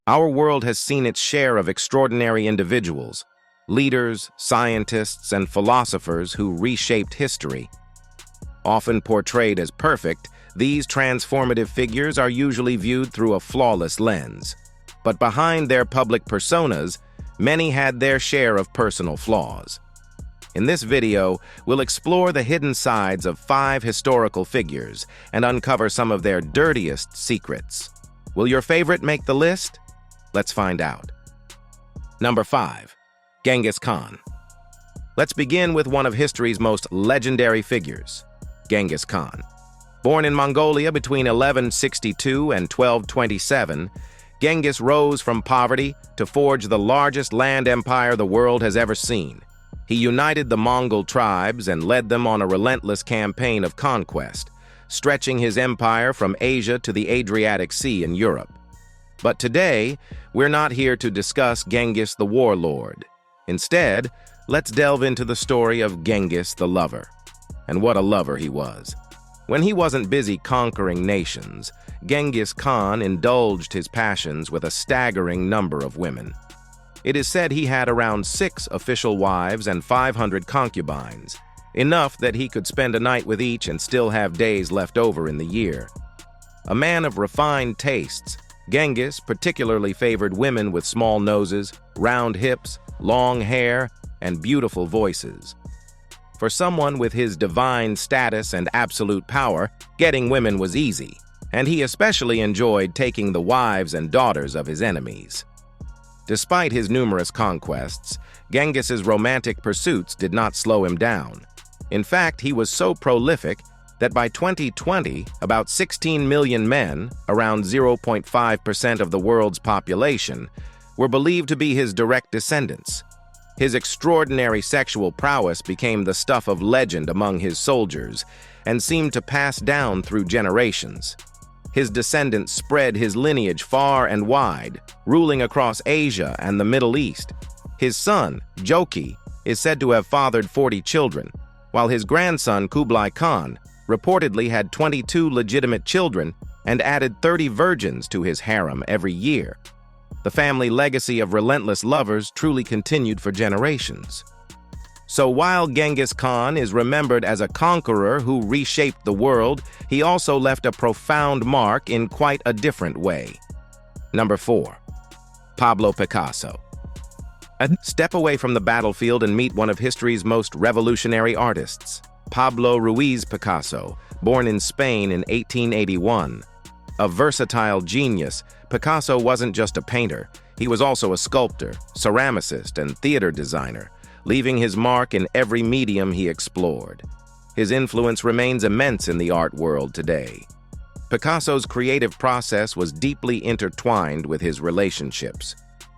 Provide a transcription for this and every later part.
Our world has seen its share of extraordinary individuals, leaders, scientists, and philosophers who reshaped history. Often portrayed as perfect, these transformative figures are usually viewed through a flawless lens. But behind their public personas, many had their share of personal flaws. In this video, we'll explore the hidden sides of 5 historical figures and uncover some of their dirtiest secrets. Will your favorite make the list? Let's find out. Number 5. Genghis Khan. Let's begin with one of history's most legendary figures, Genghis Khan. Born in Mongolia between 1162 and 1227, Genghis rose from poverty to forge the largest land empire the world has ever seen. He united the Mongol tribes and led them on a relentless campaign of conquest, stretching his empire from Asia to the Adriatic Sea in Europe. But today, we're not here to discuss Genghis the warlord. Instead, let's delve into the story of Genghis the lover. And what a lover he was. When he wasn't busy conquering nations, Genghis Khan indulged his passions with a staggering number of women. It is said he had around 6 official wives and 500 concubines, enough that he could spend a night with each and still have days left over in the year. A man of refined tastes, Genghis particularly favored women with small noses, round hips, long hair, and beautiful voices. For someone with his divine status and absolute power, getting women was easy, and he especially enjoyed taking the wives and daughters of his enemies. Despite his numerous conquests, Genghis's romantic pursuits did not slow him down. In fact, he was so prolific that by 2020, about 16 million men, around 0.5% of the world's population, were believed to be his direct descendants. His extraordinary sexual prowess became the stuff of legend among his soldiers and seemed to pass down through generations. His descendants spread his lineage far and wide, ruling across Asia and the Middle East. His son, Jochi, is said to have fathered 40 children, while his grandson, Kublai Khan, reportedly had 22 legitimate children and added 30 virgins to his harem every year. The family legacy of relentless lovers truly continued for generations. So while Genghis Khan is remembered as a conqueror who reshaped the world, he also left a profound mark in quite a different way. Number 4. Pablo Picasso. Step away from the battlefield and meet one of history's most revolutionary artists, Pablo Ruiz Picasso, born in Spain in 1881. A versatile genius, Picasso wasn't just a painter, he was also a sculptor, ceramicist, and theater designer, leaving his mark in every medium he explored. His influence remains immense in the art world today. Picasso's creative process was deeply intertwined with his relationships.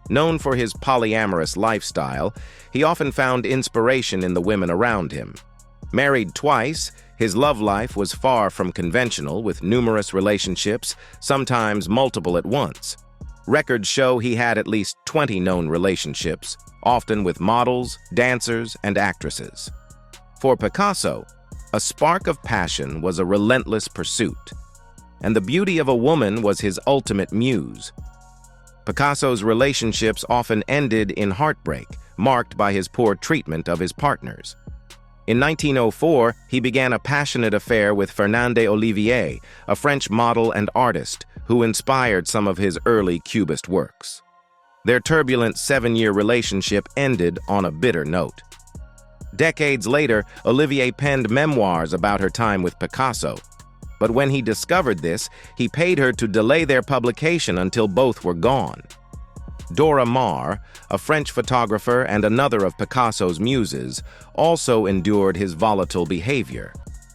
Known for his polyamorous lifestyle, he often found inspiration in the women around him. Married twice, his love life was far from conventional, with numerous relationships, sometimes multiple at once. Records show he had at least 20 known relationships, often with models, dancers, and actresses. For Picasso, a spark of passion was a relentless pursuit, and the beauty of a woman was his ultimate muse. Picasso's relationships often ended in heartbreak, marked by his poor treatment of his partners. In 1904, he began a passionate affair with Fernande Olivier, a French model and artist who inspired some of his early Cubist works. Their turbulent 7-year relationship ended on a bitter note. Decades later, Olivier penned memoirs about her time with Picasso, but when he discovered this, he paid her to delay their publication until both were gone. Dora Maar, a French photographer and another of Picasso's muses, also endured his volatile behavior.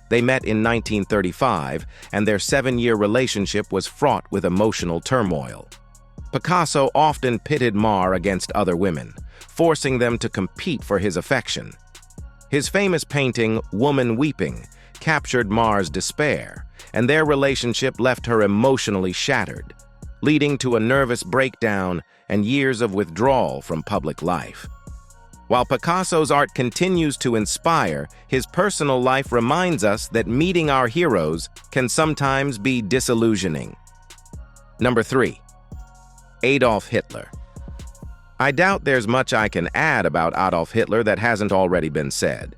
They met in 1935, and their 7-year relationship was fraught with emotional turmoil. Picasso often pitted Maar against other women, forcing them to compete for his affection. His famous painting, Woman Weeping, captured Maar's despair, and their relationship left her emotionally shattered, leading to a nervous breakdown and years of withdrawal from public life. While Picasso's art continues to inspire, his personal life reminds us that meeting our heroes can sometimes be disillusioning. Number 3. Adolf Hitler. I doubt there's much I can add about Adolf Hitler that hasn't already been said.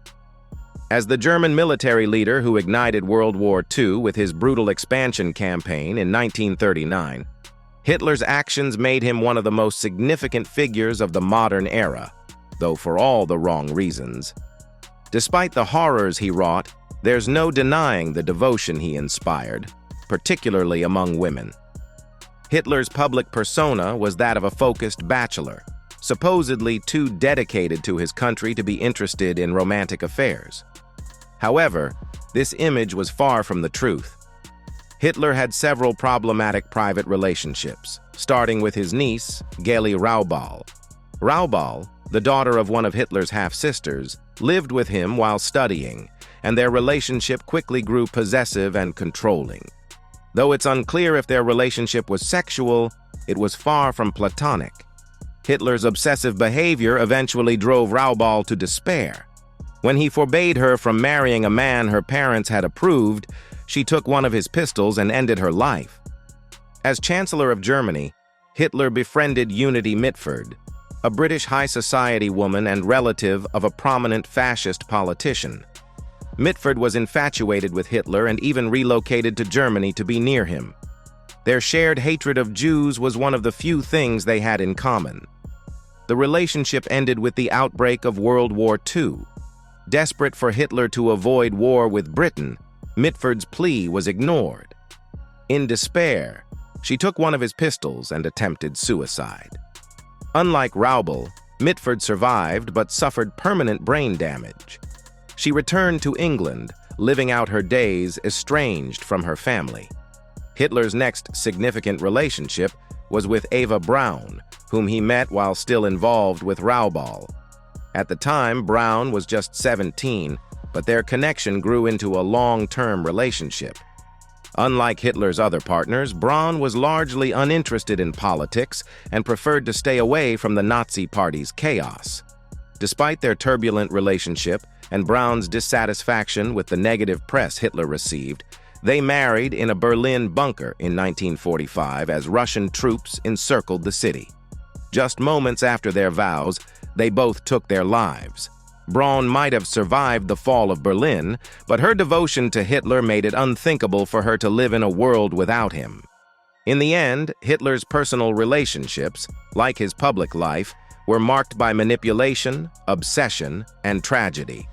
As the German military leader who ignited World War II with his brutal expansion campaign in 1939, Hitler's actions made him one of the most significant figures of the modern era, though for all the wrong reasons. Despite the horrors he wrought, there's no denying the devotion he inspired, particularly among women. Hitler's public persona was that of a focused bachelor, supposedly too dedicated to his country to be interested in romantic affairs. However, this image was far from the truth. Hitler had several problematic private relationships, starting with his niece, Geli Raubal. Raubal, the daughter of one of Hitler's half-sisters, lived with him while studying, and their relationship quickly grew possessive and controlling. Though it's unclear if their relationship was sexual, it was far from platonic. Hitler's obsessive behavior eventually drove Raubal to despair. When he forbade her from marrying a man her parents had approved, she took one of his pistols and ended her life. As Chancellor of Germany, Hitler befriended Unity Mitford, a British high society woman and relative of a prominent fascist politician. Mitford was infatuated with Hitler and even relocated to Germany to be near him. Their shared hatred of Jews was one of the few things they had in common. The relationship ended with the outbreak of World War II. Desperate for Hitler to avoid war with Britain, Mitford's plea was ignored. In despair, she took one of his pistols and attempted suicide. Unlike Raubal, Mitford survived but suffered permanent brain damage. She returned to England, living out her days estranged from her family. Hitler's next significant relationship was with Eva Braun, whom he met while still involved with Raubal. At the time, Braun was just 17, but their connection grew into a long-term relationship. Unlike Hitler's other partners, Braun was largely uninterested in politics and preferred to stay away from the Nazi Party's chaos. Despite their turbulent relationship and Braun's dissatisfaction with the negative press Hitler received, they married in a Berlin bunker in 1945 as Russian troops encircled the city. Just moments after their vows, they both took their lives. Braun might have survived the fall of Berlin, but her devotion to Hitler made it unthinkable for her to live in a world without him. In the end, Hitler's personal relationships, like his public life, were marked by manipulation, obsession, and tragedy.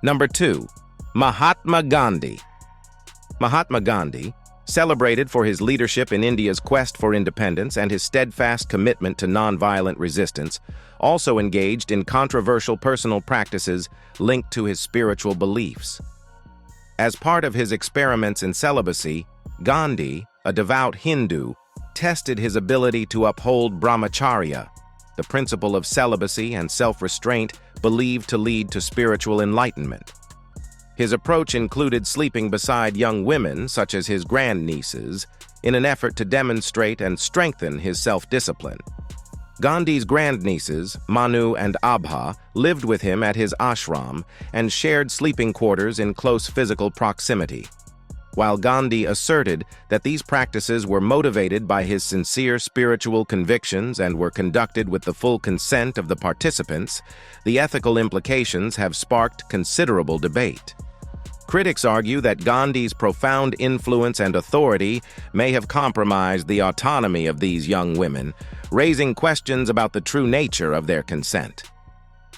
Number 2. Mahatma Gandhi. Mahatma Gandhi, celebrated for his leadership in India's quest for independence and his steadfast commitment to nonviolent resistance, also engaged in controversial personal practices linked to his spiritual beliefs. As part of his experiments in celibacy, Gandhi, a devout Hindu, tested his ability to uphold brahmacharya, the principle of celibacy and self-restraint believed to lead to spiritual enlightenment. His approach included sleeping beside young women, such as his grandnieces, in an effort to demonstrate and strengthen his self-discipline. Gandhi's grandnieces, Manu and Abha, lived with him at his ashram and shared sleeping quarters in close physical proximity. While Gandhi asserted that these practices were motivated by his sincere spiritual convictions and were conducted with the full consent of the participants, the ethical implications have sparked considerable debate. Critics argue that Gandhi's profound influence and authority may have compromised the autonomy of these young women, raising questions about the true nature of their consent.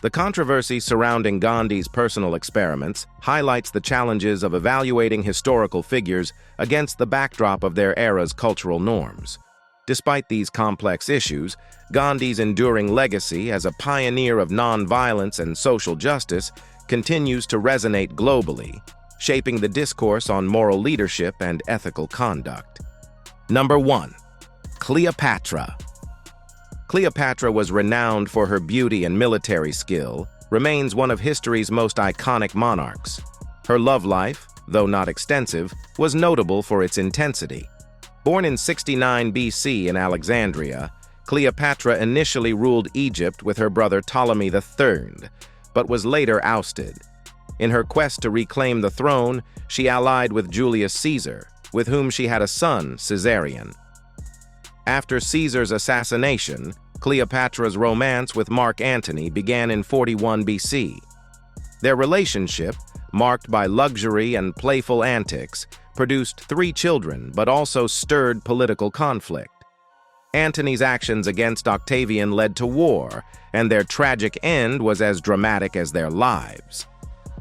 The controversy surrounding Gandhi's personal experiments highlights the challenges of evaluating historical figures against the backdrop of their era's cultural norms. Despite these complex issues, Gandhi's enduring legacy as a pioneer of nonviolence and social justice continues to resonate globally, shaping the discourse on moral leadership and ethical conduct. Number 1. Cleopatra. Cleopatra was renowned for her beauty and military skill, remains one of history's most iconic monarchs. Her love life, though not extensive, was notable for its intensity. Born in 69 BC in Alexandria, Cleopatra initially ruled Egypt with her brother Ptolemy III, but was later ousted. In her quest to reclaim the throne, she allied with Julius Caesar, with whom she had a son, Caesarion. After Caesar's assassination, Cleopatra's romance with Mark Antony began in 41 BC. Their relationship, marked by luxury and playful antics, produced 3 children but also stirred political conflict. Antony's actions against Octavian led to war, and their tragic end was as dramatic as their lives.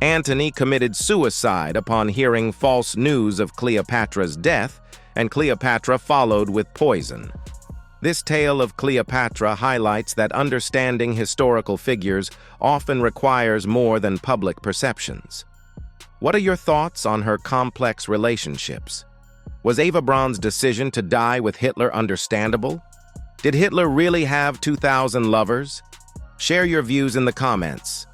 Antony committed suicide upon hearing false news of Cleopatra's death, and Cleopatra followed with poison. This tale of Cleopatra highlights that understanding historical figures often requires more than public perceptions. What are your thoughts on her complex relationships? Was Eva Braun's decision to die with Hitler understandable? Did Hitler really have 2,000 lovers? Share your views in the comments.